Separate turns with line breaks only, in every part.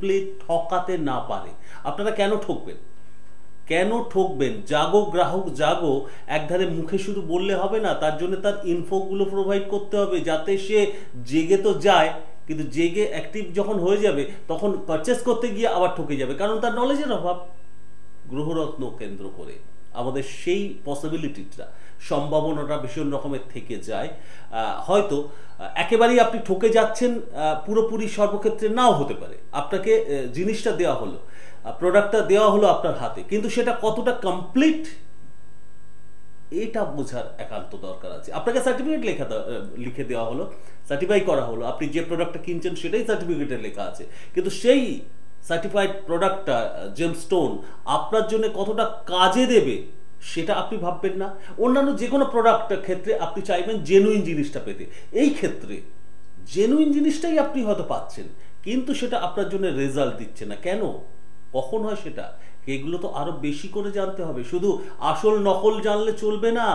Simply ঠকাতে না পারে। আপনারা কেন ঠকবেন? কেন ঠকবেন? জাগো গ্রাহক জাগো একধারে মুখে শুধু বললে হবে না, তার জন্য তার ইনফোগুলো প্রোভাইড করতে হবে যাতে সে জেগে তো যায়, কিন্তু জেগে অ্যাক্টিভ যখন হয়ে যাবে তখন পারচেস করতে গিয়ে আবার ঠকে যাবে, কারণ তার নলেজের অভাব। গ্রহরত্ন কেন্দ্র করে আমাদের সেই পসিবিলিটিটা, সম্ভাবনাটা ভীষণ রকমের থেকে যায়। হয়তো একেবারেই আপনি ঠকে যাচ্ছেন, পুরোপুরি সর্বক্ষেত্রে নাও হতে পারে। আপনাকে জিনিসটা দেওয়া হলো, প্রোডাক্টটা দেওয়া হলো আপনার হাতে, কিন্তু সেটা কতটা কমপ্লিট এটা বোঝার একান্ত দরকার আছে। আপনাকে সার্টিফিকেট লিখে দেওয়া হলো, সার্টিফাই করা হলো, আপনি যে প্রোডাক্টটা কিনছেন সেটাই সার্টিফিকেটে লেখা আছে, কিন্তু সেই সার্টিফাইড প্রোডাক্টটা জেমস্টোন আপনার জন্য কতটা কাজে দেবে সেটা আপনি ভাববেন না। অন্যান্য যে কোনো প্রোডাক্টের ক্ষেত্রে আপনি চাইবেন জেনুইন জিনিসটা পেতে, এই ক্ষেত্রে জেনুইন জিনিসটাই আপনি হয়তো পাচ্ছেন, কিন্তু সেটা আপনার জন্য রেজাল্ট দিচ্ছে না। কেন, কখন হয় সেটা? এগুলো তো আরো বেশি করে জানতে হবে, শুধু আসল নকল জানলে চলবে না।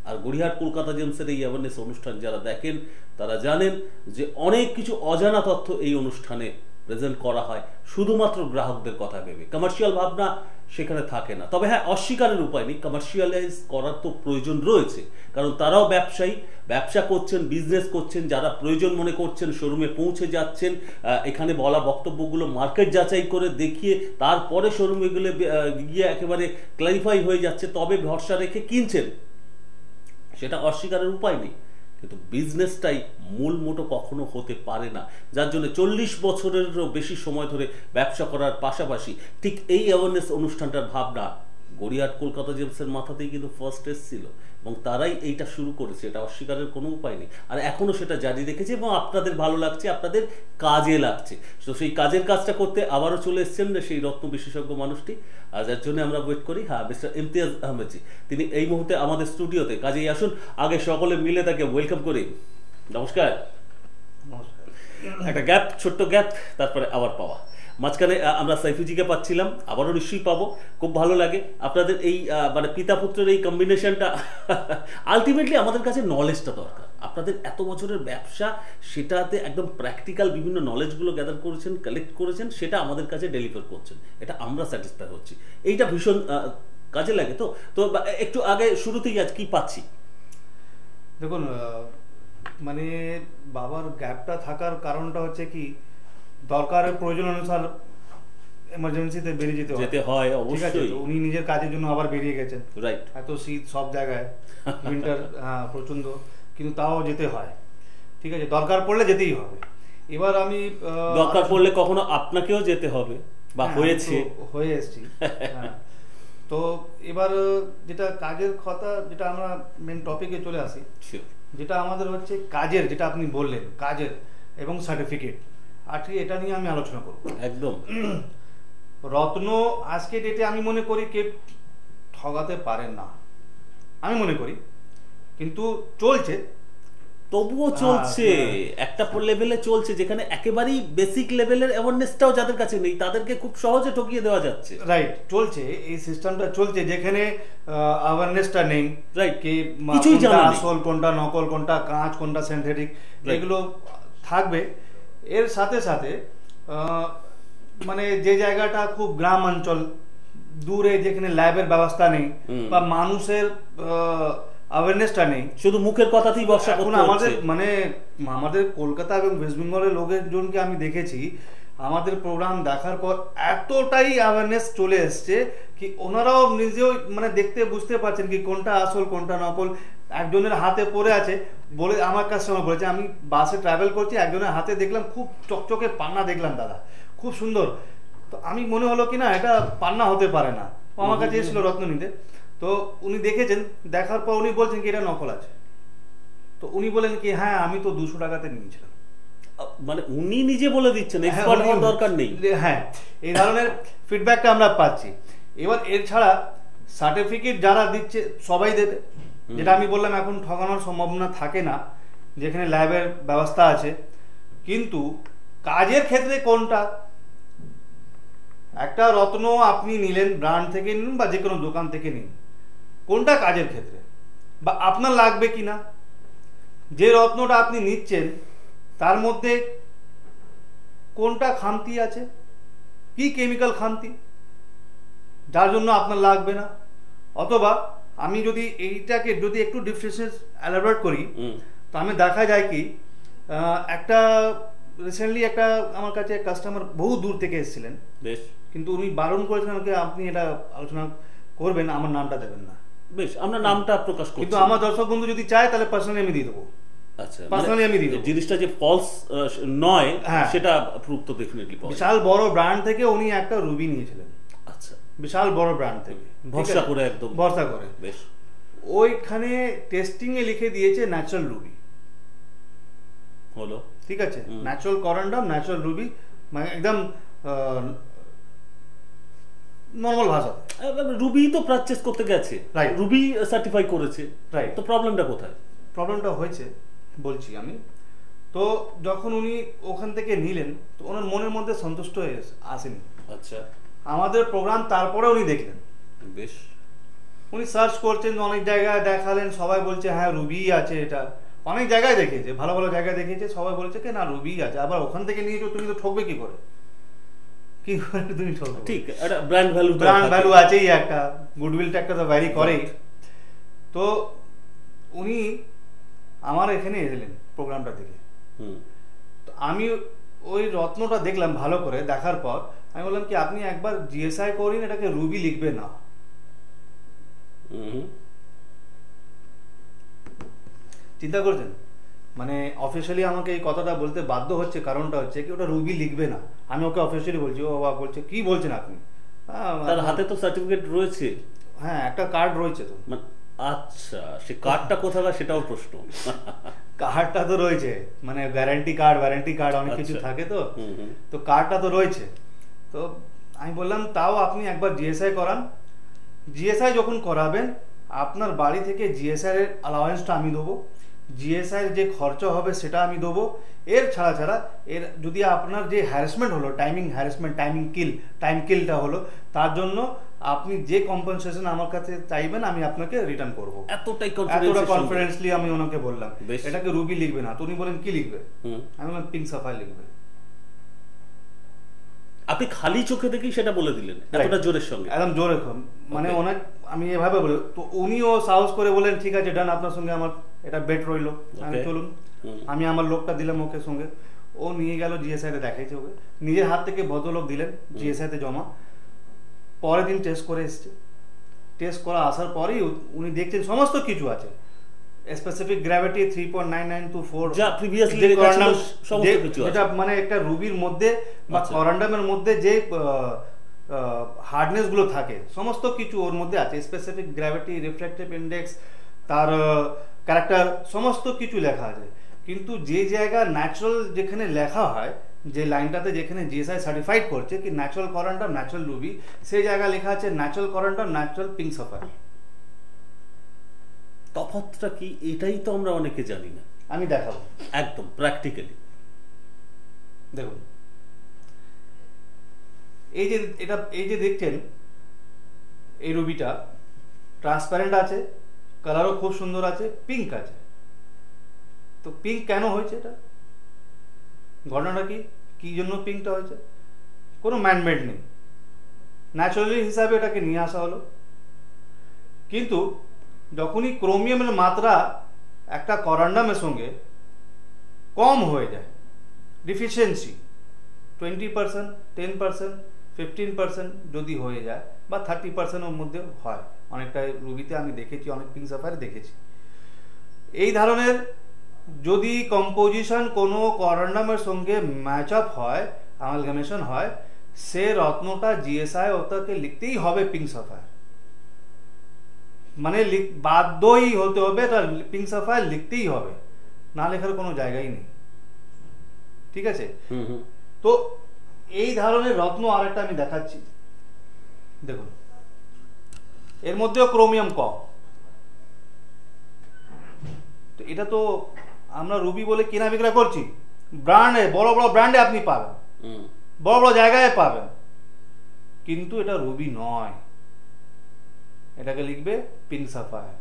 আর গড়িয়াহাট কলকাতা জেমসের এই অ্যাওয়ারনেস অনুষ্ঠান যারা দেখেন তারা জানেন যে অনেক কিছু অজানা তথ্য এই অনুষ্ঠানে প্রেজেন্ট করা হয় শুধুমাত্র গ্রাহকদের কথা ভেবে। কমার্শিয়াল ভাবনা সেখানে থাকে না। তবে হ্যাঁ, অস্বীকারের উপায় নেই, কমার্শিয়ালাইজ করার তো প্রয়োজন রয়েছে, কারণ তারাও ব্যবসায়ী, ব্যবসা করছেন, বিজনেস করছেন। যারা প্রয়োজন মনে করছেন শোরুমে পৌঁছে যাচ্ছেন, এখানে বলা বক্তব্যগুলো মার্কেট যাচাই করে দেখিয়ে তারপরে শোরুমে গিয়ে একেবারে ক্লারিফাই হয়ে যাচ্ছে, তবে ভরসা রেখে কিনছেন, সেটা অস্বীকারের উপায় নেই। কিন্তু বিজনেসটাই মূল মোটো কখনো হতে পারে না, যার জন্য 40 বছরেরও বেশি সময় ধরে ব্যবসা করার পাশাপাশি ঠিক এই অ্যাওয়ারনেস অনুষ্ঠানটার ভাবনা গড়িয়াহাট কলকাতা জেমসের মাথাতেই কিন্তু ফার্স্ট এসেছিল, এবং তারাই এইটা শুরু করেছে, এটা অস্বীকারের কোনো উপায় নেই। আর এখনো সেটা জারি রেখেছে এবং আপনাদের ভালো লাগছে, আপনাদের কাজে লাগছে। তো সেই কাজের কাজটা করতে আবারও চলে এসেছেন সেই রত্ন বিশেষজ্ঞ মানুষটি, আর যার জন্য আমরা ওয়েট করি। হ্যাঁ, মিস্টার ইমতিয়াজ আহমেদজি, তিনি এই মুহূর্তে আমাদের স্টুডিওতে। কাজেই আসুন আগে সকলে মিলে তাকে ওয়েলকাম করি। নমস্কার। একটা গ্যাপ, ছোট্ট গ্যাপ, তারপরে আবার পাওয়া। মাঝখানে আমরা সাইফুজিকে পাচ্ছিলাম, আবারও নিশ্চয়ই পাবো। খুব ভালো লাগে আপনাদের এই মানে পিতা পুত্রের এই কম্বিনেশনটা। আলটিমেটলি আমাদের কাছে নলেজটা দরকার। আপনাদের এত বছরের ব্যবসা, সেটাতে একদম প্র্যাকটিক্যাল বিভিন্ন নলেজগুলো গ্যাদার করেছেন, কালেক্ট করেছেন, সেটা আমাদের কাছে ডেলিভার করছেন, এটা আমরা স্যাটিসফাই হচ্ছি। এইটা ভীষণ কাজে লাগে। তো তো একটু আগে শুরুতেই আজ কি পাচ্ছি
দেখুন, মানে বাবার গ্যাপটা থাকার কারণটা হচ্ছে কি, দরকারের প্রয়োজন অনুসার এমার্জেন্সিতে বেরিয়ে যেতে হয় অবশ্যই। উনি নিজের কাজের জন্য আবার বেরিয়ে গেছেন, রাইট। এত শীত সব জায়গায়, উইন্টার প্রচন্ড, কিন্তু তাও যেতে হয়, ঠিক আছে, দরকার পড়লে যেতেই হবে। এবার আমি
দরকার পড়লে কখনো আপনাকেও যেতে হবে, বা
হয়ে এসছি। তো এবার যেটা কাজের কথা, যেটা আমরা মেন টপিকে চলে আসি, যেটা আমাদের হচ্ছে কাজের, যেটা আপনি বললেন কাজের এবং সার্টিফিকেট, আজকে এটা নিয়ে আমি আলোচনা করব।
একদম।
রত্ন আজকে ডেটে আমি মনে করি কে ঠগাতে পারেন না, আমি মনে করি, কিন্তু চলছে,
তবুও চলছে একটা লেভেলে চলছে, যেখানে একেবারেই বেসিক লেভেলের অ্যাওয়ারনেসটাও যাদের কাছে নেই তাদেরকে খুব সহজে ঠকিয়ে দেওয়া যাচ্ছে।
রাইট, চলছে, এই সিস্টেমটা চলছে যেখানে অ্যাওয়ারনেসটা নেই,
রাইট,
কি
কিছুই জানা নেই,
আসল কোনটা নকল, কোনটা কাঁচ, কোনটা সিনথেটিক, এগুলো থাকবে। এর সাথে সাথে মানে যে জায়গাটা খুব গ্রাম অঞ্চল, দূরে, যেখানে ল্যাবের ব্যবস্থা নেই বা মানুষের অ্যাওয়ারনেসটা নেই,
শুধু মুখের কথাতেই ভরসা করতে হচ্ছে।
আমাদের মানে আমাদের কলকাতা এবং ওয়েস্ট বেঙ্গলের লোকজনকে আমি দেখেছি, আমাদের প্রোগ্রাম দেখার পর এতটাই অ্যাওয়ারনেস চলে এসছে কি ওনারাও নিজেও মানে দেখতে বুঝতে পারছেন কি কোনটা আসল কোনটা নকল। একজনের হাতে পড়ে আছে বলে, আমার কাস্টমার বলেছে, আমি বাসে ট্রাভেল করছি, একজনের হাতে দেখলাম খুব চকচকে পান্না, দেখলাম দাদা খুব সুন্দর, তো আমি মনে হলো কি না এটা পান্না হতে পারে না। আমার কাছে এসেছিল রত্ন নিতে, তো উনি দেখেছেন, দেখার পর উনি বলছেন কি এটা নকল আছে। তো উনি বলেন কি হ্যাঁ আমি তো 200 টাকাতে নিয়েছিলাম,
মানে উনি নিজে বলে দিচ্ছেন, এক্সপার্ট হওয়ার দরকার নেই।
হ্যাঁ, এই ধরনের ফিডব্যাকটা আমরা পাচ্ছি। এবার এর ছাড়া সার্টিফিকেট যারা দিচ্ছে সবাই দেবে, যেটা আমি বললাম এখন ঠকানোর সম্ভাবনা থাকে না, যেখানে ল্যাবের ব্যবস্থা আছে। কিন্তু কাজের ক্ষেত্রে কোনটা, একটা রত্ন আপনি নিলেন ব্র্যান্ড থেকে নিন বা যে কোনো দোকান থেকে নিন, কোনটা কাজের ক্ষেত্রে বা আপনার লাগবে কিনা, যে রত্নটা আপনি নিচ্ছেন তার মধ্যে কোনটা খামতি আছে কি কেমিক্যাল খান্তি যার জন্য আপনার লাগবে না। অথবা আমি যদি এইটাকে যদি একটু ডিফারেন্স এলাবোরেট করি, তো আমি দেখা যায় কি একটা রিসেন্টলি একটা আমার কাছে কাস্টমার বহু দূর থেকে এসেছিলেন,
বেশ,
কিন্তু উনি বারণ করেছেন আমাকে আপনি এটা আলোচনা করবেন, আমার নামটা দেবেন না।
বেশ, আমরা নামটা প্রকাশ করছি,
কিন্তু আমার দর্শক বন্ধু যদি চায় তাহলে পার্সোনালি আমি দিয়ে দেবো।
আচ্ছা,
পার্সোনালি আমি দিয়ে দেবো।
জিনিসটা যে ফলস নয়
হ্যাঁ,
সেটা প্রুফ তো ডেফিনেটলি পাওয়া যায়।
বিশাল বড় ব্র্যান্ড থেকে উনি একটা রুবি নিয়েছিলেন,
আচ্ছা,
বিশাল বড় ব্র্যান্ড থেকে
ভরসা করে, একদম
ভরসা করে।
বেশ,
ওইখানে টেস্টিং এ লিখে দিয়েছে ন্যাচারাল রুবি,
হলো,
ঠিক আছে, ন্যাচারাল করান্ডাম, ন্যাচারাল রুবি, মানে একদম নর্মাল ভাষা।
রুবি তো পারচেজ করতে গেছে,
Right.
রুবি সার্টিফাই করেছে,
রাইট।
তো প্রবলেমটা কোথায়?
প্রবলেমটা হয়েছে বলছি আমি, তো যখন উনি ওখান থেকে নিলেন তো ওনার মনের মধ্যে সন্তুষ্ট হয়ে আসেনি।
আচ্ছা,
আমাদের প্রোগ্রাম তারপরে উনি দেখলেন,
বেশ,
উনি সার্চ করছেন, অনেক জায়গায় দেখালেন, সবাই বলছে হ্যাঁ রুবি আছে, এটা অনেক জায়গায় দেখিয়েছে, ভালো ভালো জায়গায় দেখিয়েছে, সবাই বলছে কি না রুবি আছে। আবার ওখান থেকে নিয়ে তুমি তো ঠকবে কি করে, কি করে তুমি ঠকবে?
ঠিক, একটা ব্র্যান্ড ভ্যালু,
ব্র্যান্ড ভ্যালু আছেই, একটা গুডউইলটা একটা তো ভ্যারি করেই। তো উনি আমার এখানে এলেন প্রোগ্রামটা দেখে, তো আমি ওই রত্নটা দেখলাম ভালো করে, দেখার পর আমি বললাম কি আপনি একবার জিএসআই করিন, এটাকে রুবি লিখবে না। চিন্তা করছেন, মানে অফিসিয়ালি আমাকে এই কথাটা বলতে বাধ্য হচ্ছে, কারণটা হচ্ছে কি ওটা রুবি লিখবে না। আমি ওকে অফিসিয়ালি বলছি, ও বাবা বলছে কি বলছেন আপনি?
তার হাতে তো সার্টিফিকেট রয়েছে,
হ্যাঁ একটা কার্ড রয়েছে তো।
আচ্ছা, সে কার্ডটা কোথাকার সেটাও প্রশ্ন।
কার্ডটা তো রয়েছে, মানে ওয়ারেন্টি কার্ড অনেক কিছু থাকে তো, তো কার্ডটা তো রয়েছে। তো আমি বললাম তাও আপনি একবার জিএসআই করান, জিএসআই যখন করাবেন আপনার বাড়ি থেকে জিএসআই এর অ্যালাউন্সটা আমি দেবো, জিএসআই এর যে খরচা হবে সেটা আমি দেবো। এর ছাড়া এর যদি আপনার যে হ্যারাসমেন্ট হলো, টাইম কিলটা হলো, তার জন্য আপনি যে কম্পেনসেশন আমার কাছে চাইবেন আমি আপনাকে রিটার্ন করবো।
এতটাই
কনফিডেন্সলি আমি ওনাকে বললাম এটাকে রুবি লিখবে না। তো উনি বলেন কি লিখবে? আমি বললাম পিঙ্ক সাফায়ার লিখবে।
আপনি খালি চোখে দেখেই সেটা বলে দিলেন এতটা জোরের সঙ্গে,
একদম জোরে, মানে অনেক আমি এভাবে বলি। তো উনিও সাহস করে বলেন ঠিক আছে ডান, আপনার সঙ্গে আমার এটা বেট রইলো, আমি চলুন। আমি আমার লোকটা দিলাম ওকে সঙ্গে, ও নিয়ে গেল জিএসআই তে দেখাইছে ওকে, নিজের হাত থেকে ভদ্রলোক দিলেন জিএসআই তে জমা। পরের দিন টেস্ট করে এসছে, টেস্ট করা আসার পরেই উনি দেখছেন সমস্ত কিছু আছে, স্পেসিফিক গ্র্যাভিটি 3.9924,
যা প্রিভিয়াসলি ছিল সমস্ত কিছু আছে।
এটা মানে একটা রুবির মধ্যে বা করান্ডামের মধ্যে যে হার্ডনেস গুলো থাকে সমস্ত কিছু ওর মধ্যে আছে, স্পেসিফিক গ্র্যাভিটি, রিফ্র্যাক্টিভ ইন্ডেক্স, তার ক্যারেক্টার, সমস্ত কিছু লেখা আছে। কিন্তু যে জায়গা ন্যাচারাল যেখানে লেখা হয়, যে লাইনটাতে যেখানে জিএসআই সার্টিফাইড করছে কি ন্যাচারাল করান্ডাম, ন্যাচারাল রুবি, সেই জায়গা লেখা আছে ন্যাচারাল করান্ডাম, ন্যাচারাল পিঙ্ক সাফায়ার।
তফাৎটা কি এটাই তো আমরা অনেকে জানি না।
আমি দেখাবো
একদম প্র্যাকটিক্যালি।
দেখুন এই যে দেখছেন এই রুবিটা ট্রান্সপারেন্ট আছে, কালারও খুব সুন্দর আছে, পিঙ্ক আছে। তো পিঙ্ক কেন হয়েছে? এটা ঘটনাটা কি জন্য পিঙ্কটা হয়েছে? কোনো ম্যানমেড নেই, ন্যাচারালি হিসাবে এটাকে নিয়ে আসা হলো। কিন্তু যখনই ক্রোমিয়ামের মাত্রা একটা করান্ডামের সঙ্গে কম হয়ে যায়, ডিফিসিয়েন্সি 20%, 10%, 15% যদি হয়ে যায় বা 30% ওর মধ্যে হয়, অনেকটা রুবিতে আমি দেখেছি, অনেক পিঙ্ক সাফায়ারে দেখেছি। এই ধরনের যদি কম্পোজিশন কোনো করান্ডামের সঙ্গে ম্যাচ আপ হয়, অ্যামালগামেশন হয়, সে রত্নটা জিএসআই ওটাকে লিখতেই হবে পিঙ্ক সাফায়ার, মানে বাধ্যই হতে হবে, তার পিঙ্ক সাফায়ার লিখতেই হবে, না লেখার কোনো জায়গাই নেই। ঠিক আছে? তো এই ধরনের রত্ন আরেকটা আমি দেখাচ্ছি, দেখুন এর মধ্যেও ক্রোমিয়াম কম। তো এটা তো আমরা রুবি বলে কেনা বিক্রা করছি, ব্র্যান্ডে, বড় বড় ব্র্যান্ডে আপনি পাবেন, বড় বড় জায়গায় পাবেন, কিন্তু এটা রুবি নয়, এটাকে লিখবে পিঙ্ক সাফায়ার।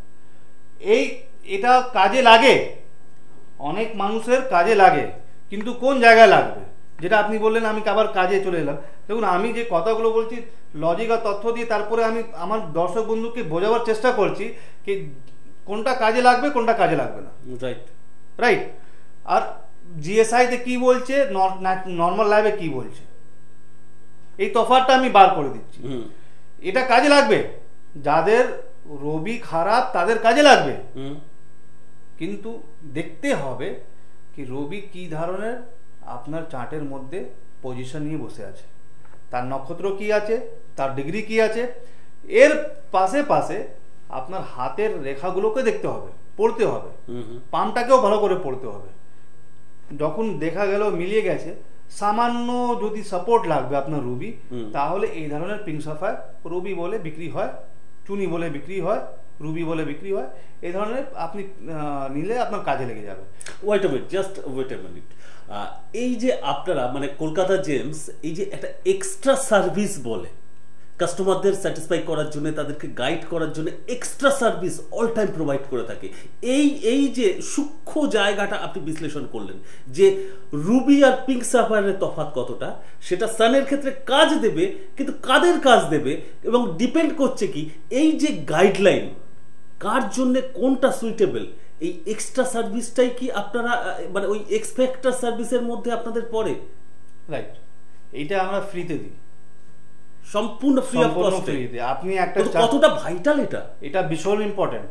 এটা কাজে লাগে, অনেক মানুষের কাজে লাগে, কিন্তু কোন জায়গায় লাগবে? যেটা আপনি বললেন আমি আবার কাজে চলে এলাম। দেখুন আমি যে কথাগুলো বলছি লজিক আর তথ্য দিয়ে, তারপরে আমি আমার দর্শক বন্ধুকে বোঝাবার চেষ্টা করছি কি কোনটা কাজে লাগবে কোনটা কাজে লাগবে না।
Right
right. আর জিএসআইতে কি বলছে, নর্মাল লাইভে কি বলছে, এই তফাৎটা আমি বার করে দিচ্ছি। এটা কাজে লাগবে, যাদের রবি খারাপ তাদের কাজে লাগবে, কিন্তু দেখতে হবে কি রবি কি ধরনের আপনার চার্টের মধ্যে পজিশন নিয়ে বসে আছে, তার নক্ষত্র কি আছে, তার ডিগ্রি কি আছে, এর পাশে পাশে আপনার হাতের রেখাগুলোকে দেখতে হবে, পড়তে হবে, পামটাকেও ভালো করে পড়তে হবে। যখন দেখা গেল মিলিয়ে গেছে, সামান্য যদি সাপোর্ট লাগবে আপনার রুবি, তাহলে এই ধরনের পিঙ্ক সাফায়ার রুবি বলে বিক্রি হয়, চুনি বলে বিক্রি হয়, রুবি বলে বিক্রি হয়, এই ধরনের আপনি নিলে আপনার কাজে লেগে যাবে।
Wait a minute, just wait a minute. এই যে আপনারা মানে কলকাতা জেমস এই যে একটা এক্সট্রা সার্ভিস বলে কাস্টমারদের স্যাটিসফাই করার জন্য, তাদেরকে গাইড করার জন্য extra service all time provide করে থাকে, এই যে সূক্ষ্ম জায়গাটা আপনি বিশ্লেষণ করলেন যে রুবি আর পিঙ্ক সাফায়ারের তফাৎ কতটা, সেটা সানের ক্ষেত্রে কাজ দেবে, কিন্তু কাদের কাজ দেবে এবং ডিপেন্ড করছে কি এই যে গাইডলাইন কার জন্য কোনটা সুইটেবল, এই এক্সট্রা সার্ভিসটাই কি আপনারা মানে ওই এক্সপেক্টার সার্ভিসের মধ্যে আপনাদের পড়ে?
রাইট, এইটা আমরা ফ্রিতে দিই,
সম্পূর্ণ ফ্রি অফ কস্টে।
আপনি একটা
কতটা ভাইটাল এটা
ভীষণ ইম্পর্টেন্ট।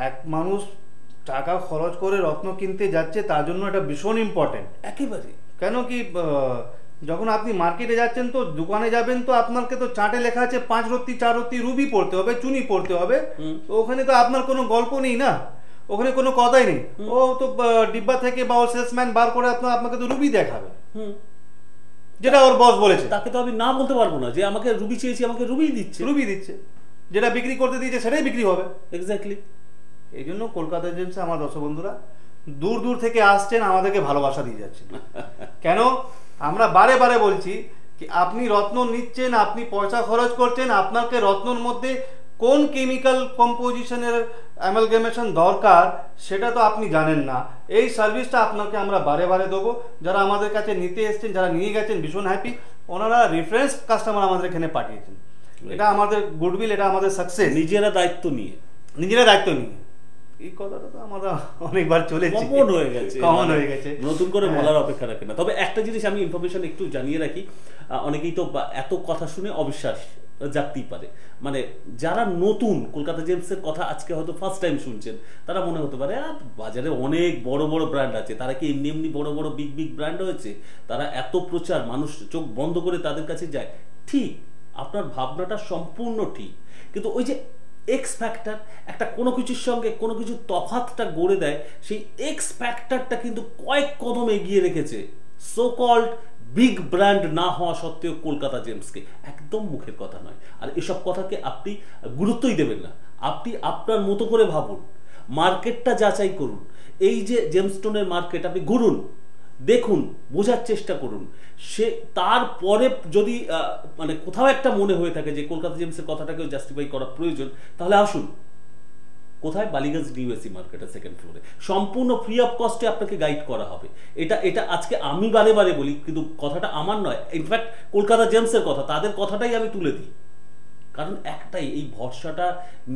এক মানুষ টাকা খরচ করে রত্ন কিনতে যাচ্ছে, তার জন্য এটা ভীষণ ইম্পর্টেন্ট
একেবারে।
কেন কি যখন আপনি মার্কেটে যাচ্ছেন তো দোকানে যাবেন, তো আপনাকে তো চার্টে লেখা আছে 5 রত্তি 4 রত্তি রুবি পড়তে হবে, চুনি পড়তে হবে, তো ওখানে তো আপনার কোনো গল্প নেই না, ওখানে কোনো কথাই নেই। ও তো ডিব্বা থেকে বা সেলসম্যান বার করে আপনাকে তো রুবি দেখাবে, যেটা ওর বস বলেছে।
তাকে তো আমি না বলতে পারবো না যে আমাকে রুবি চেয়েছি, আমাকে রুবি দিচ্ছে,
যেটা বিক্রি করতে দিয়েছে সেটাই বিক্রি হবে।
এক্স্যাক্টলি।
এই জন্য কলকাতা জেমসে আমার দর্শক বন্ধুরা দূর দূর থেকে আসছেন, আমাদেরকে ভালোবাসা দিয়ে যাচ্ছেন। কেন আমরা বারে বারে বলছি কি আপনি রত্ন নিচ্ছেন, আপনি পয়সা খরচ করছেন, আপনাকে রত্নর মধ্যে কোন কেমিক্যাল কম্পোজিশনের অ্যামালগামেশন দরকার সেটা তো আপনি জানেন না। এই সার্ভিসটা আপনাকে আমরা বারে বারে দেবো। যারা আমাদের কাছে নিতে এসছেন, যারা নিয়ে গেছেন ভীষণ হ্যাপি, ওনারা রেফারেন্স কাস্টমার আমাদের এখানে পাঠিয়েছেন। এটা আমাদের গুডউইল, এটা আমাদের সাকসেস।
নিজেরা দায়িত্ব নিয়ে
এই কথাটা তো আমরা অনেকবার চলেছি,
কমন হয়ে গেছে, নতুন করে বলার অপেক্ষা রাখে না। তবে একটা জিনিস আমি ইনফরমেশন একটু জানিয়ে রাখি, অনেকেই তো এত কথা শুনে অবিশ্বাস জাগতেই পারে, মানে যারা নতুন কলকাতা জেমসের কথা আজকে হয়তো ফার্স্ট টাইম শুনছেন, তারা মনে হতে পারে বাজারে অনেক বড় বড় ব্র্যান্ড আছে, তারা কি এমনি এমনি বড় বড় বিগ ব্র্যান্ড হয়েছে, তারা এত প্রচার, মানুষ চোখ বন্ধ করে তাদের কাছে যায়। ঠিক, আপনার ভাবনাটা সম্পূর্ণ ঠিক, কিন্তু ওই যে এক্স ফ্যাক্টর, একটা কোনো কিছুর সঙ্গে কোনো কিছু তফাৎটা গড়ে দেয়, সেই এক্স ফ্যাক্টরটা কিন্তু কয়েক কদম এগিয়ে রেখেছে সো কল্ড বিগ ব্র্যান্ড না হওয়া সত্ত্বেও কলকাতা জেমসকে। একদম মুখের কথা নয়, আর এসব কথাকে আপনি গুরুত্বই দেবেন না। আপনি আপনার মতো করে ভাবুন, মার্কেটটা যাচাই করুন, এই যে জেমস্টোনের মার্কেট আপনি ঘুরুন, দেখুন, বোঝার চেষ্টা করুন। সে তারপরে যদি মানে কোথাও একটা মনে হয়ে থাকে যে কলকাতা জেমসের কথাটাকেও জাস্টিফাই করা প্রয়োজন, তাহলে আসুন। কোথায়? বালিগঞ্জ ডিওএসি মার্কেটের সেকেন্ড ফ্লোরে, সম্পূর্ণ ফ্রি অফ কস্টে আপনাকে গাইড করা হবে। এটা আজকে আমি বারে বারে বলি, কিন্তু কথাটা আমার নয়, ইনফ্যাক্ট কলকাতা জেমসের কথা, তাদের কথাটাই আমি তুলে দিই। কারণ একটাই, এই ভরসাটা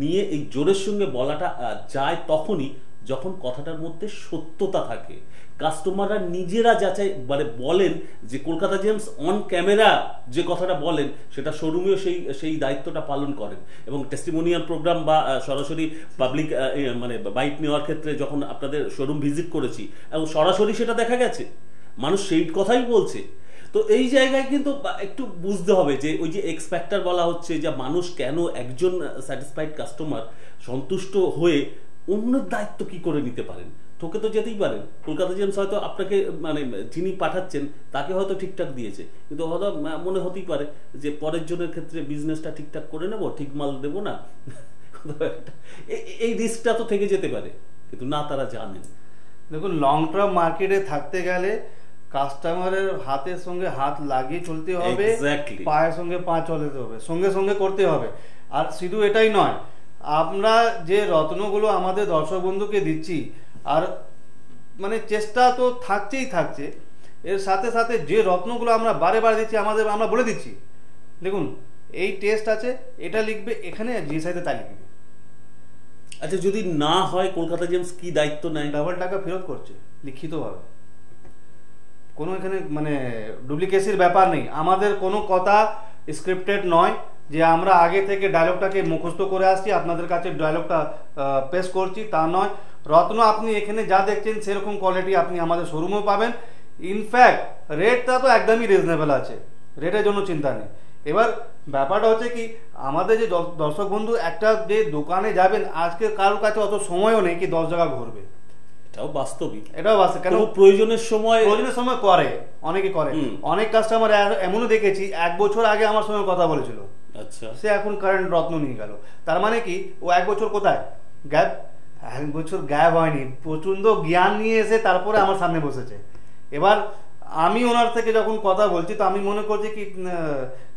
নিয়ে এই জোরের সঙ্গে বলাটা যায় তখনই যখন কথাটার মধ্যে সত্যতা থাকে। কাস্টমাররা নিজেরা যাচাই মানে বলেন যে কলকাতা জেমস অন ক্যামেরা যে কথাটা বলেন, সেটা শোরুমেও সেই দায়িত্বটা পালন করেন। এবং টেস্টিমোনিয়াল প্রোগ্রাম বা সরাসরি পাবলিক মানে বাইট নেওয়ার ক্ষেত্রে যখন আপনাদের শোরুম ভিজিট করেছি, এবং সরাসরি সেটা দেখা গেছে, মানুষ সেই কথাই বলছে। তো এই জায়গায় কিন্তু একটু বুঝতে হবে যে ওই যে এক্স ফ্যাক্টর বলা হচ্ছে, যে মানুষ কেন একজন স্যাটিসফাইড কাস্টমার সন্তুষ্ট হয়ে অন্যের দায়িত্ব কি করে নিতে পারেন। ঠকে তো যেতেই পারেন। কলকাতা জেমস হয়তো আপনাকে মানে যিনি পাঠাচ্ছেন তাকে হয়তো ঠিকঠাক দিয়েছে, কিন্তু হয়তো মনে হতেই পারে যে পরের জনের ক্ষেত্রে বিজনেসটা ঠিকঠাক করে নেব, ঠিক মাল দেবো না, এই রিস্কটা তো থেকে যেতে পারে, কিন্তু না তারা জানেন।
দেখুন, লং টার্ম মার্কেটে থাকতে গেলে কাস্টমারের হাতের সঙ্গে হাত লাগিয়ে চলতে হবে, পায়ের সঙ্গে পা চলতে হবে, সঙ্গে সঙ্গে করতে হবে। আর শুধু এটাই নয়, আমরা যে রত্নগুলো আমাদের দর্শক বন্ধুকে দিচ্ছি, আর মানে চেষ্টা তো থাকছে এর সাথে সাথে যে রত্নগুলো আমরা বারে বারে দিচ্ছি আমরা বলে দিচ্ছি, দেখুন এই টেস্ট আছে, এটা লিখবে এখানে, জিএসআইতে তাই লিখবে।
আচ্ছা, যদি না হয় কলকাতা জেমস কি দায়িত্ব নেয়?
ডাবল টাকা ফেরত করছে লিখিতভাবে, কোনো এখানে মানে ডুপ্লিকেসির ব্যাপার নেই। আমাদের কোনো কথা স্ক্রিপ্টেড নয় যে আমরা আগে থেকে ডায়লগটাকে মুখস্থ করে আসছি আপনাদের কাছে ডায়লগটা পেশ করছি, তা নয়। রত্ন আপনি এখানে যা দেখছেন সেরকম কোয়ালিটি আপনি আমাদের শোরুমেও পাবেন। ইনফ্যাক্ট রেটটা তো একদমই রিজনেবল আছে, রেটের জন্য চিন্তা নেই। এবার ব্যাপারটা হচ্ছে কি, আমাদের যে দর্শক বন্ধু একটা যে দোকানে যাবেন, আজকে কারোর কাছে অত সময়ও নেই কি 10 জায়গা ঘুরবে,
এটাও বাস্তবিক।
এটাও বাস্তব। কেন
প্রয়োজনের সময়
করে, অনেকে করে। অনেক কাস্টমার এমনও দেখেছি 1 বছর আগে আমার সঙ্গে কথা বলেছিল,
আচ্ছা,
সে এখন কারেন্ট রত্ন নিয়ে গেল। তার মানে কি ও 1 বছর কোথায় গ্যাপ? 1 বছর গ্যাপ হয়নি, প্রচন্ড জ্ঞান নিয়ে এসে তারপরে আমার সামনে বসেছে। এবার আমি ওনার থেকে যখন কথা বলছি তো আমি মনে করছি কি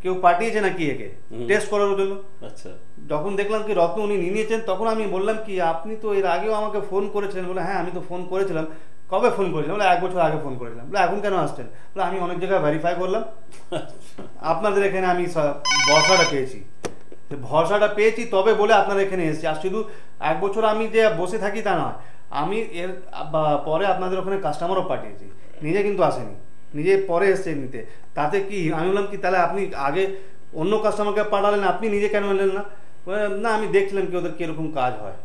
কেউ পাঠিয়েছে নাকি একে টেস্ট করার জন্য।
আচ্ছা,
যখন দেখলাম কি রত্ন উনি নিয়ে নিয়েছেন, তখন আমি বললাম কি আপনি তো এর আগেও আমাকে ফোন করেছিলেন। বলে হ্যাঁ আমি তো ফোন করেছিলাম। কবে ফোন করেছিলাম? বলে 1 বছর আগে ফোন করেছিলাম। বলে এখন কেন আসছেন? বলে আমি অনেক জায়গায় ভেরিফাই করলাম, আপনাদের এখানে আমি ভরসাটা পেয়েছি, ভরসাটা পেয়েছি তবে বলে আপনার এখানে এসেছি। আর শুধু 1 বছর আমি যে বসে থাকি তা নয়, আমি এর পরে আপনাদের ওখানে কাস্টমারও পাঠিয়েছি, নিজে কিন্তু আসেনি, নিজে পরে এসছে নিতে। তাতে কি আমি বললাম কি তাহলে আপনি আগে অন্য কাস্টমারকে পাঠালেন, আপনি নিজে কেন এলেন না? না আমি দেখছিলাম কি ওদের কিরকম কাজ হয়।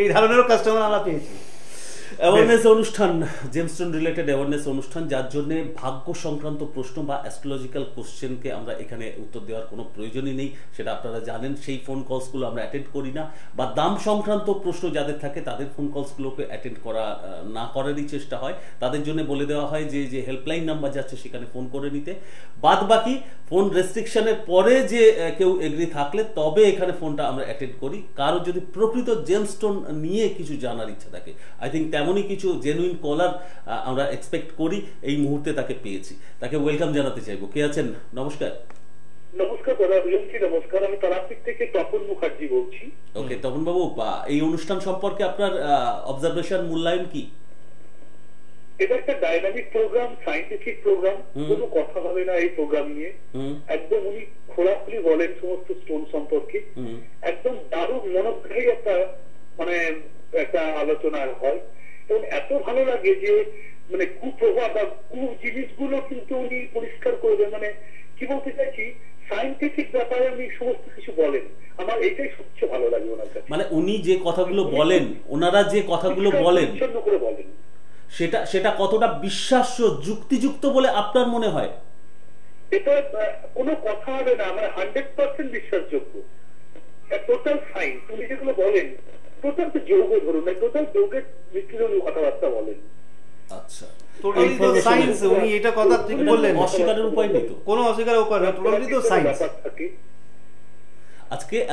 এই ধরনেরও কাস্টমার আমরা পেয়েছি।
অ্যাওয়ারনেস অনুষ্ঠান, জেমস্টোন রিলেটেড অ্যাওয়ারনেস অনুষ্ঠান, যার জন্য ভাগ্য সংক্রান্ত প্রশ্ন বা অ্যাস্ট্রোলজিক্যাল কোশ্চেনকে আমরা এখানে উত্তর দেওয়ার কোনো প্রয়োজনই নেই, সেটা আপনারা জানেন। সেই ফোন কলসগুলো আমরা অ্যাটেন্ড করি না, বা দাম সংক্রান্ত প্রশ্ন যাদের থাকে তাদের ফোন কলসগুলোকে অ্যাটেন্ড করা না করারই চেষ্টা হয়। তাদের জন্য বলে দেওয়া হয় যে যে হেল্পলাইন নাম্বার যাচ্ছে সেখানে ফোন করে নিতে। বাদ বাকি ফোন রেস্ট্রিকশনের পরে যে কেউ এগ্রি থাকলে তবে এখানে ফোনটা আমরা অ্যাটেন্ড করি। কারো যদি প্রকৃত জেমস্টোন নিয়ে কিছু জানার ইচ্ছা থাকে, আই থিঙ্ক তেমনই কিছু জেনুইন কলার আমরা এক্সপেক্ট করি। এই মুহূর্তে তাকে পেয়েছি, তাকে ওয়েলকাম জানাতে চাইবো। কে আছেন? নমস্কার।
নমস্কার দাদা, নমস্কার। আমি তারাপীঠ থেকে তপন মুখার্জি বলছি।
ওকে তপন বাবু, এই অনুষ্ঠান সম্পর্কে আপনার অবজারভেশন, মূল্যায়ন কি?
এটা একটা ডাইনামিক প্রোগ্রাম, সায়েন্টিফিক প্রোগ্রাম, কোনো কথা হবে না এই প্রোগ্রাম নিয়ে। একদম উনি খোলাখুলি বলেন সমস্ত স্টোন সম্পর্কে। একদম দারুণ মনোগ্রাহী একটা মানে একটা আলোচনা হয়, এবং এত ভালো লাগে যে মানে কুপ্রভাব বা জিনিসগুলো কিন্তু উনি পরিষ্কার করে দেন। মানে কি বলতে চাইছি, সায়েন্টিফিক ব্যাপারে উনি সমস্ত কিছু বলেন। আমার এটাই সবচেয়ে ভালো লাগে ওনার কাছে।
মানে উনি যে কথাগুলো বলেন, ওনারা যে কথাগুলো বলেন
করে বলেন,
সেটা কতটা বিশ্বাস্য, যুক্তিযুক্ত বলে আপনার মনে হয়?
এটা কোনো কথা হবে না, আমার 100% বিশ্বাসযোগ্য। টোটাল সাইন্স উনি যেগুলো বলেন, টোটাল তো যৌগ ধরুন না, টোটাল যৌগের ভিত্তিতে উনি কথাবার্তা বলেন।
আচ্ছা,
সায়েন্স উনি এটা কথা ঠিক বললেন,
অস্বীকারের উপায় নেই তো,
কোনো অস্বীকারের উপায় নেই, টোটালি তো সায়েন্স।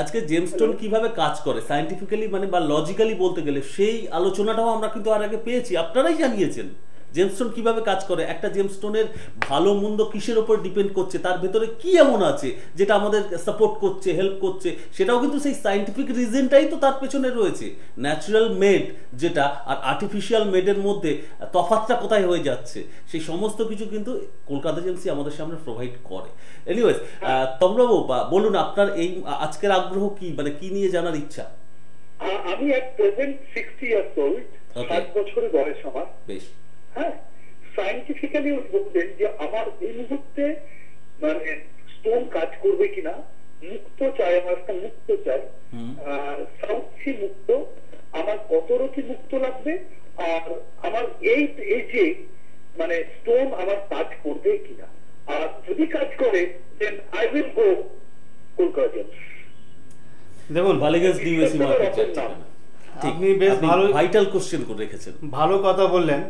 আজকে জেমস্টোন কিভাবে কাজ করে সায়েন্টিফিক্যালি মানে বা লজিক্যালি বলতে গেলে, সেই আলোচনাটাও আমরা কিন্তু আর আগে পেয়েছি, আপনারাই জানিয়েছেন। জেমস্টোন কিভাবে কাজ করে, একটা জেমস্টোনের ভালো মন্দ কিসের উপর ডিপেন্ড করছে, তার ভেতরে কি এমন আছে যেটা আমাদের সাপোর্ট করছে, হেল্প করছে, সেটাও কিন্তু সেই সায়েন্টিফিক রিজনটাই তো তার পেছনে রয়েছে। ন্যাচারাল মেড যেটা আর আর্টিফিশিয়াল মেডের মধ্যে তফাৎটা কোথায় হয়ে যাচ্ছে, সেই সমস্ত কিছু কিন্তু কলকাতা জেমসই আমাদের সামনে প্রোভাইড করে। এনিওয়েজ, তমবাবু বলুন আপনার এই আজকের আগ্রহ কি, মানে কি নিয়ে জানার ইচ্ছা?
আমি এক প্রেজেন্ট 60 ইয়ার্স ওল্ড, 60 বছরের বয়স আমার।
বেশ।
হ্যাঁ, সায়েন্টিফিক্যালি বলবেন যে আমার এই মুহূর্তে মানে স্টোন কাজ করবে কিনা, মুক্ত চাই, আমার একটা মুক্ত চাই, সাউথ সি মুক্ত, আমার কত রকি মুক্ত লাগবে, আর আমার এই যে মানে স্টোন আমার কাজ করবে কিনা, আর যদি কাজ করে দেন I will go Kolkata James.
দেখুন
বালিগঞ্জ ডিউএসি মার্কেট,
আপনি বেশ ভালো
ভাইটাল কোশ্চেন করে রেখেছেন, ভালো
কথা বললেন।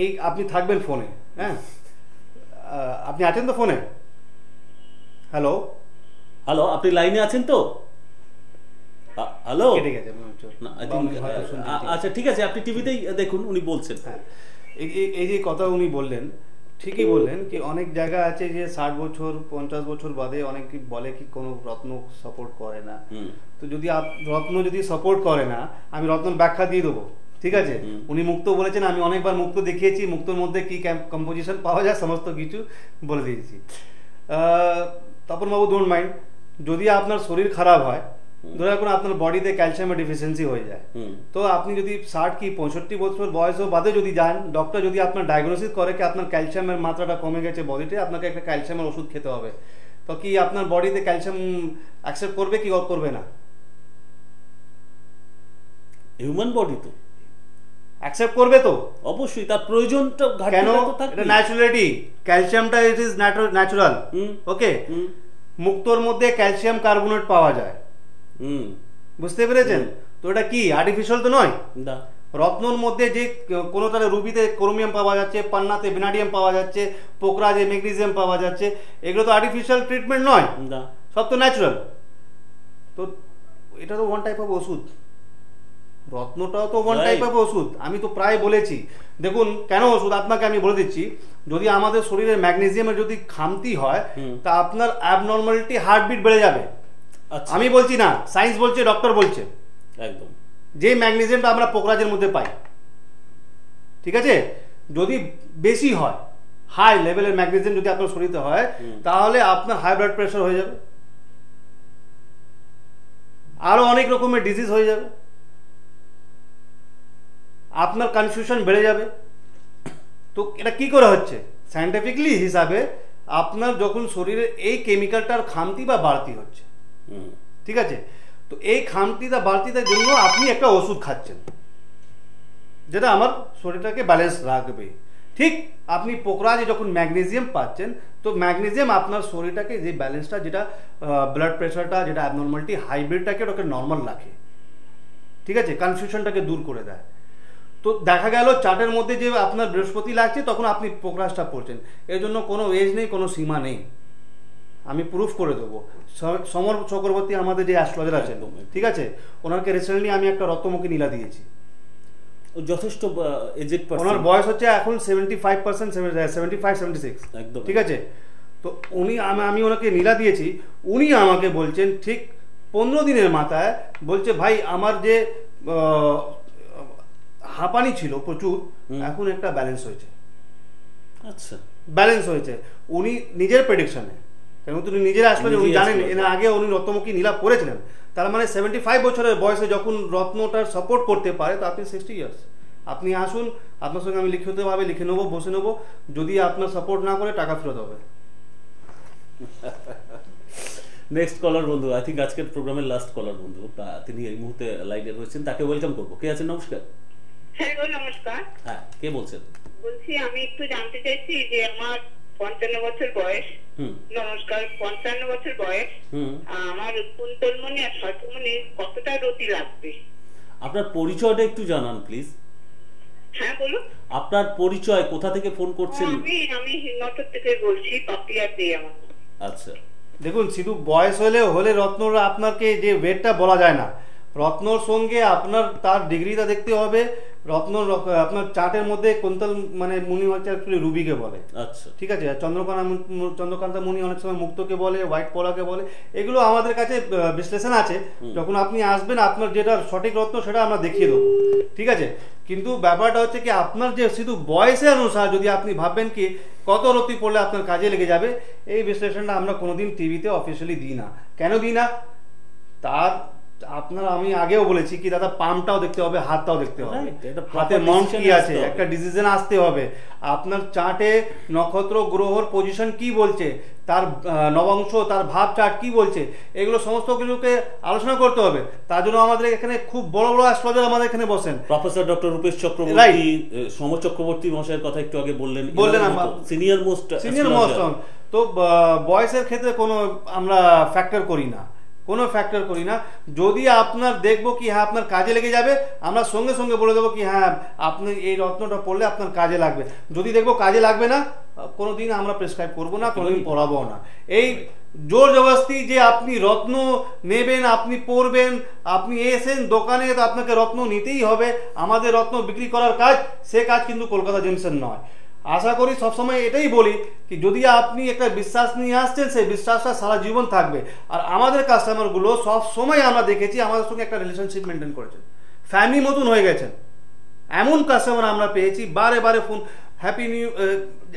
এই আপনি থাকবেন ফোনে, হ্যাঁ আপনি আছেন তো ফোনে? হ্যালো
হ্যালো, আপনি লাইনে আছেন তো? হ্যালো, আচ্ছা ঠিক আছে, আপনি টিভিতেই দেখুন, উনি বলছেন।
হ্যাঁ, এই যে কথা উনি বললেন, ঠিকই বললেন কি অনেক জায়গা আছে যে 60 বছর 50 বছর বাদে অনেক বলে কি কোনো রত্ন সাপোর্ট করে না। তো যদি রত্ন যদি সাপোর্ট করে না, আমি রত্ন ব্যাখ্যা দিয়ে দেবো ঠিক আছে, উনি মুক্ত বলেছেন, আমি অনেকবার মুক্ত দেখিয়েছি, মুক্তর মধ্যে কি কম্পোজিশন পাওয়া যায় সমস্ত কিছু বলে দিয়েছি। তপন বাবু ডোন্ট মাইন্ড, যদি আপনার শরীর খারাপ হয়, ধরে রাখুন আপনার বডিতে ক্যালসিয়ামের ডিফিসিয়েন্সি হয়ে যায়, তো আপনি যদি 60 কি 65 বছর বয়সও বাদে যদি যান, ডক্টর যদি আপনার ডায়াগনোসিস করে কি আপনার ক্যালসিয়ামের মাত্রাটা কমে গেছে বডিতে, আপনাকে একটা ক্যালসিয়ামের ওষুধ খেতে হবে, তো কি আপনার বডিতে ক্যালসিয়াম অ্যাকসেপ্ট করবে কি করবে না?
হিউম্যান বডি তো
অ্যাকসেপ্ট করবে তো
অবশ্যই, তার প্রয়োজনটা
কেন? এটা ন্যাচুরালিটি, ক্যালসিয়ামটা ইট ইজ ন্যাচুরাল। ওকে, মুক্তোর মধ্যে ক্যালসিয়াম কার্বনেট পাওয়া যায়, বুঝতে পেরেছেন তো? এটা কি আর্টিফিশিয়াল তো নয়। রত্নর মধ্যে যে কোনোটা রুবিতে ক্রোমিয়াম পাওয়া যাচ্ছে, পান্নাতে ভ্যানাডিয়াম পাওয়া যাচ্ছে, পোকরাজে ম্যাগনেসিয়াম পাওয়া যাচ্ছে, এগুলো তো আর্টিফিশিয়াল ট্রিটমেন্ট নয়, সব তো ন্যাচুরাল। তো এটা তো ওয়ান টাইপ অফ ওষুধ, রত্নটাও তো ওয়ান টাইপ অফ ওষুধ। আমি তো প্রায় বলেছি, দেখুন কেন ওষুধ আপনাকে আমি বলে দিচ্ছি, যদি আমাদের শরীরে ম্যাগনেসিয়ামের যদি খামতি হয়, তা আপনার অ্যাবনর্মালিটি হার্টবিট বেড়ে যাবে। আমি বলছি না, সায়েন্স বলছে, ডক্টর বলছে, একদম যে ম্যাগনেসিয়ামটা আমরা পোকরাজের মধ্যে পাই, ঠিক আছে, যদি বেশি হয়, হাই লেভেলের ম্যাগনেসিয়াম যদি আপনার শরীরে হয়, তাহলে আপনার হাই ব্লাড প্রেশার হয়ে যাবে, আরো অনেক রকমের ডিজিজ হয়ে যাবে, আপনার কনফিউশন বেড়ে যাবে। তো এটা কি করে হচ্ছে? সায়েন্টিফিকলি হিসাবে আপনার যখন শরীরে এই কেমিক্যালটার খামতি বা বাড়তি হচ্ছে, ঠিক আছে, তো এই খামতিটা বাড়তিটার জন্য আপনি একটা ওষুধ খাচ্ছেন যেটা আমার শরীরটাকে ব্যালেন্স রাখবে। ঠিক আপনি পোকরাজে যখন ম্যাগনেসিয়াম পাচ্ছেন, তো ম্যাগনেসিয়াম আপনার শরীরটাকে যে ব্যালেন্সটা, যেটা ব্লাড প্রেশারটা, যেটা অ্যাবনর্মালিটি হাইব্রিডটাকে ওটাকে নর্মাল রাখে, ঠিক আছে, কনফিউশনটাকে দূর করে দেয়। তো দেখা গেল চার্টের মধ্যে যে আপনার বৃহস্পতি লাগছে, তখন আপনি পোকরাজটা পড়ছেন, এর জন্য কোনো এজ নেই, কোনো সীমা নেই, আমি প্রুফ করে দেবো। সমর চক্রবর্তী আমাদের যে অ্যাস্ট্রোলজার আছেন, ঠিক আছে, ওনাকে রিসেন্টলি আমি একটা রত্নমুখী নীলা দিয়েছি,
যথেষ্ট এজেড পারসন,
ওনার বয়স হচ্ছে এখন 75%, 75-76, একদম, ঠিক আছে। তো উনি আমি ওনাকে নীলা দিয়েছি, উনি আমাকে বলছেন ঠিক 15 দিনের মাথায়, বলছে ভাই আমার যে হাঁপানি ছিল প্রচুর, এখন একটা ব্যালেন্স হয়েছে। আচ্ছা, ব্যালেন্স হয়েছে উনি নিজের প্রেডিকশনে, কারণ তিনি নিজের আসলে উনি জানেন, এর আগে উনি রত্নমুখী নীলা পড়েছিলেন, তার মানে 75 বছরের বয়সে যখন রত্নটার সাপোর্ট করতে পারে, তো আপনি 60 ইয়ার্স, আপনি আসুন, আপনার সঙ্গে আমি লিখিতভাবে লিখে নেবো, বসে নেবো, যদি আপনার সাপোর্ট না করে টাকা ফেরত হবে।
নেক্সট কলার বন্ধু, আই থিঙ্ক আজকের প্রোগ্রামের লাস্ট কলার বন্ধু, তিনি এই মুহূর্তে লাইনে রয়েছেন, তাকে ওয়েলকাম করবো। কে আছেন? নমস্কার।
হ্যালো, নমস্কার।
হ্যাঁ, কে বলছেন?
বলছি, আমি একটু জানতে চাইছি যে আমার 55 বছর বয়স, নমস্কার, 55 বছর বয়স, আমার কুন্তলমণি আর শতমণি কতটা রতি লাগবে?
আপনার পরিচয়টা একটু জানান প্লিজ।
হ্যাঁ বলুন।
আপনার পরিচয়, কোথা থেকে ফোন করছেন?
আমি হিন্নটর থেকে বলছি, পাপিয়ার দিয়ে আমার।
আচ্ছা, দেখুন, শুধু বয়স হলে রত্নরা আপনাকে যে ওয়েটটা বলা যায় না, রত্নর সঙ্গে আপনার তার ডিগ্রিটা দেখতে হবে। রত্ন আপনার চার্টের মধ্যে কুন্তল মানে মুনি হচ্ছে অ্যাকচুয়ালি রুবিকে বলে, আচ্ছা, ঠিক আছে, আর চন্দ্রকান্তা মুনি অনেক সময় মুক্তকে বলে, হোয়াইট পলাকে বলে, এগুলো আমাদের কাছে বিশ্লেষণ আছে। যখন আপনি আসবেন, আপনার যেটা সঠিক রত্ন সেটা আমরা দেখিয়ে দেবো, ঠিক আছে। কিন্তু ব্যাপারটা হচ্ছে কি, আপনার যে শুধু বয়সের অনুসার যদি আপনি ভাববেন কি কত রতি পড়লে আপনার কাজে লেগে যাবে, এই বিশ্লেষণটা আমরা কোনোদিন টিভিতে অফিসিয়ালি দিই না। কেন দিই না? তার আপনারা, আমি আগেও বলেছি কি দাদা, পামটাও দেখতে হবে, হাতটাও দেখতে হবে, হাতে মন্স কি আছে, একটা ডিসিশন আসতে হবে। আপনার চার্টে নক্ষত্র গ্রহর পজিশন কি বলছে, তার নবাংশ, তার ভাব চার্ট কি বলছে, এগুলো সমস্ত কিছুকে আলোচনা করতে হবে। তার জন্য আমাদের এখানে খুব বড় বড় অ্যাস্ট্রোলজার আমাদের এখানে বসেন।
প্রফেসর ডক্টর রূপেশ চক্রবর্তী, সমর চক্রবর্তী মশাইয়ের কথা একটু আগে বললেন, সিনিয়র মোস্ট।
তো বয়সের ক্ষেত্রে কোনো আমরা ফ্যাক্টর করি না, কোনো ফ্যাক্টর করি না। যদি আপনার দেখবো কি হ্যাঁ আপনার কাজে লেগে যাবে, আমরা সঙ্গে সঙ্গে বলে দেবো কি হ্যাঁ আপনি এই রত্নটা পড়লে আপনার কাজে লাগবে। যদি দেখবো কাজে লাগবে না, কোনোদিন আমরা প্রেসক্রাইব করবো না, কোনোদিন পড়াবো না। এই জোর জবরদস্তি যে আপনি রত্ন নেবেন, আপনি পড়বেন, আপনি এসেন দোকানে, তো আপনাকে রত্ন নিতেই হবে, আমাদের রত্ন বিক্রি করার কাজ, সে কাজ কিন্তু কলকাতা জেমসের নয়। আশা করি সবসময় এটাই বলি কি যদি আপনি একটা বিশ্বাস নিয়ে আসছেন, সেই বিশ্বাসটা সারা জীবন থাকবে। আর আমাদের কাস্টমারগুলো সব সময় আমরা দেখেছি আমাদের সঙ্গে একটা রিলেশনশিপ মেনটেন করেছেন, ফ্যামিলি মতন হয়ে গেছেন, এমন কাস্টমার আমরা পেয়েছি বারে বারে ফোন, হ্যাপি নিউ,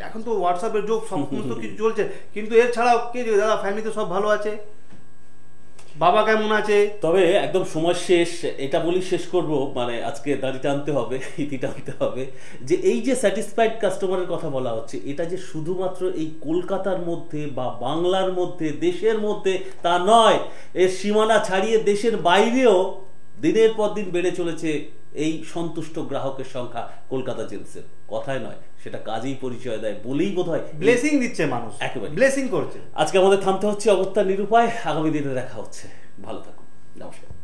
এখন তো হোয়াটসঅ্যাপের যোগ সমস্ত কিছু চলছে, কিন্তু এর ছাড়াও কে যে দাদা ফ্যামিলিতে সব ভালো আছে, বাবা কেমন আছে।
তবে একদম সময় শেষ, এটা বলি শেষ করব, মানে আজকে দাড়ি টানতে হবে, ইতি টানতে হবে, যে এই যে স্যাটিসফাইড কাস্টমারের কথা বলা হচ্ছে, এটা যে শুধুমাত্র এই কলকাতার মধ্যে বা বাংলার মধ্যে, দেশের মধ্যে তা নয়, এর সীমানা ছাড়িয়ে দেশের বাইরেও দিনের পর দিন বেড়ে চলেছে এই সন্তুষ্ট গ্রাহকের সংখ্যা কলকাতা জেন্টসের। কথায় নয়, সেটা কাজেই পরিচয় দেয় বলেই বোধ হয়
ব্লেসিং দিচ্ছে মানুষ,
একেবারে
ব্লেসিং করছে।
আজকে আমাদের থামতে হচ্ছে, অগত্যা নিরুপায়। আগামী দিনে দেখা হচ্ছে, ভালো থাকুন, নমস্কার।